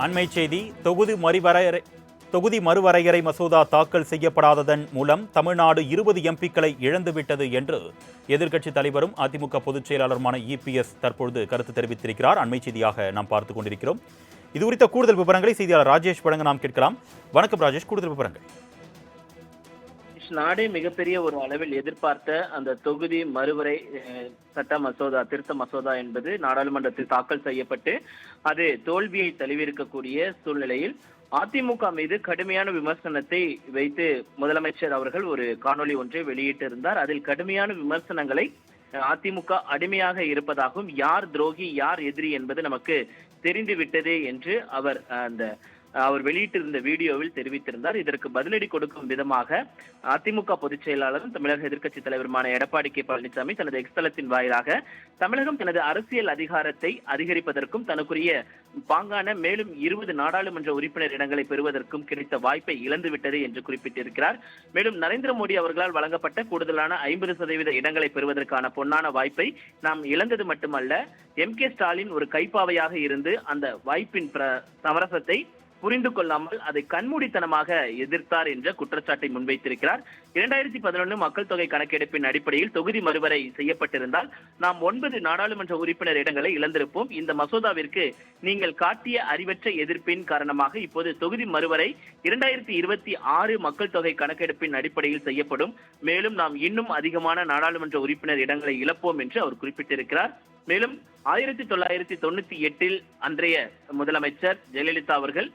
அண்மை செய்தி. தொகுதி மறுவரையறை மசோதா தாக்கல் செய்யப்படாததன் மூலம் தமிழ்நாடு 20 எம்பிக்களை இழந்துவிட்டது என்று எதிர்க்கட்சித் தலைவரும் அதிமுக பொதுச் செயலாளருமான இபிஎஸ் தற்பொழுது கருத்து தெரிவித்திருக்கிறார். அண்மை செய்தியாக நாம் பார்த்துக் கொண்டிருக்கிறோம். இது குறித்த கூடுதல் விவரங்களை செய்தியாளர் ராஜேஷ் வழங்க நாம் கேட்கலாம். வணக்கம் ராஜேஷ், கூடுதல் விவரங்கள். நாடே மிகப்பெரிய ஒரு அளவில் எதிர்பார்த்த அந்த தொகுதி மறுவரை சட்ட மசோதா, திருத்த மசோதா என்பது நாடாளுமன்றத்தில் தாக்கல் செய்யப்பட்டு அது தோல்வியை தழுவியிருக்கக்கூடிய சூழ்நிலையில் அதிமுக மீது கடுமையான விமர்சனத்தை வைத்து முதலமைச்சர் அவர்கள் ஒரு காணொலி ஒன்றை வெளியிட்டிருந்தார். அதில் கடுமையான விமர்சனங்களை அதிமுக அடிமையாக இருப்பதாகவும், யார் துரோகி யார் எதிரி என்பது நமக்கு தெரிந்துவிட்டதே என்று அவர் வெளியிட்டிருந்த வீடியோவில் தெரிவித்திருந்தார். இதற்கு பதிலடி கொடுக்கும் விதமாக அதிமுக பொதுச் செயலாளரும் தமிழக எதிர்க்கட்சித் தலைவருமான எடப்பாடி கே பழனிசாமி தனது எக்ஸ்தலத்தின் வாயிலாக தமிழகம் தனது அரசியல் அதிகாரத்தை அதிகரிப்பதற்கும் தனக்குரிய பாங்கான மேலும் 20 நாடாளுமன்ற உறுப்பினர் இடங்களை பெறுவதற்கும் கிடைத்த வாய்ப்பை இழந்துவிட்டது என்று குறிப்பிட்டிருக்கிறார். மேலும் நரேந்திர மோடி அவர்களால் வழங்கப்பட்ட கூடுதலான 50% இடங்களை பெறுவதற்கான பொன்னான வாய்ப்பை நாம் இழந்தது மட்டுமல்ல, எம்.கே. ஸ்டாலின் ஒரு கைப்பாவையாக இருந்து அந்த வாய்ப்பின் சமரசத்தை புரிந்து கொள்ளாமல் அதை கண்மூடித்தனமாக எதிர்த்தார் என்ற குற்றச்சாட்டை முன்வைத்திருக்கிறார். 2011 மக்கள் தொகை கணக்கெடுப்பின் அடிப்படையில் தொகுதி மறுவரை செய்யப்பட்டிருந்தால் நாம் 9 நாடாளுமன்ற உறுப்பினர் இடங்களை இழந்திருப்போம். இந்த மசோதாவிற்கு நீங்கள் காட்டிய அறிவற்ற எதிர்ப்பின் காரணமாக இப்போது தொகுதி மறுவரை 2026 மக்கள் தொகை கணக்கெடுப்பின் அடிப்படையில் செய்யப்படும். மேலும் நாம் இன்னும் அதிகமான நாடாளுமன்ற உறுப்பினர் இடங்களை இழப்போம் என்று அவர் குறிப்பிட்டிருக்கிறார். மேலும் 1998 அன்றைய முதலமைச்சர் ஜெயலலிதா அவர்கள்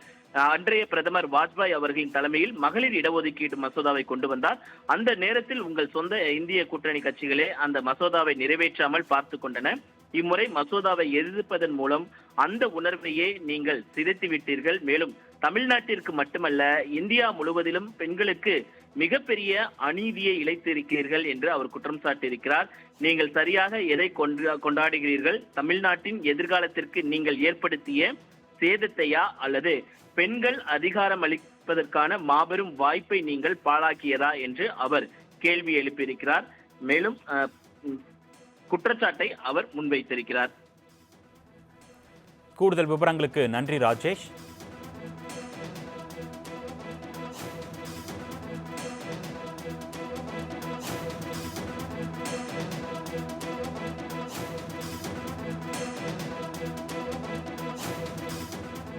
அன்றைய பிரதமர் வாஜ்பாய் அவர்களின் தலைமையில் மகளிர் இடஒதுக்கீடு மசோதாவை கொண்டு வந்தார். அந்த நேரத்தில் உங்கள் சொந்த இந்திய கூட்டணி கட்சிகளே அந்த மசோதாவை நிறைவேற்றாமல் பார்த்து கொண்டன. இம்முறை மசோதாவை எதிர்ப்பதன் மூலம் அந்த உணர்வையே நீங்கள் சிதைத்து விட்டீர்கள். மேலும் தமிழ்நாட்டிற்கு மட்டுமல்ல, இந்தியா முழுவதிலும் பெண்களுக்கு மிகப்பெரிய அநீதியை இழைத்திருக்கிறீர்கள் என்று அவர் குற்றம் சாட்டியிருக்கிறார். நீங்கள் சரியாக எதை கொண்டாடுகிறீர்கள்? தமிழ்நாட்டின் எதிர்காலத்திற்கு நீங்கள் ஏற்படுத்திய சேதத்தையா, அல்லது பெண்கள் அதிகாரம் அளிப்பதற்கான மாபெரும் வாய்ப்பை நீங்கள் பாழாக்கியதா என்று அவர் கேள்வி எழுப்பியிருக்கிறார். மேலும் குற்றச்சாட்டை அவர் முன்வைத்திருக்கிறார். கூடுதல் விவரங்களுக்கு நன்றி ராஜேஷ்.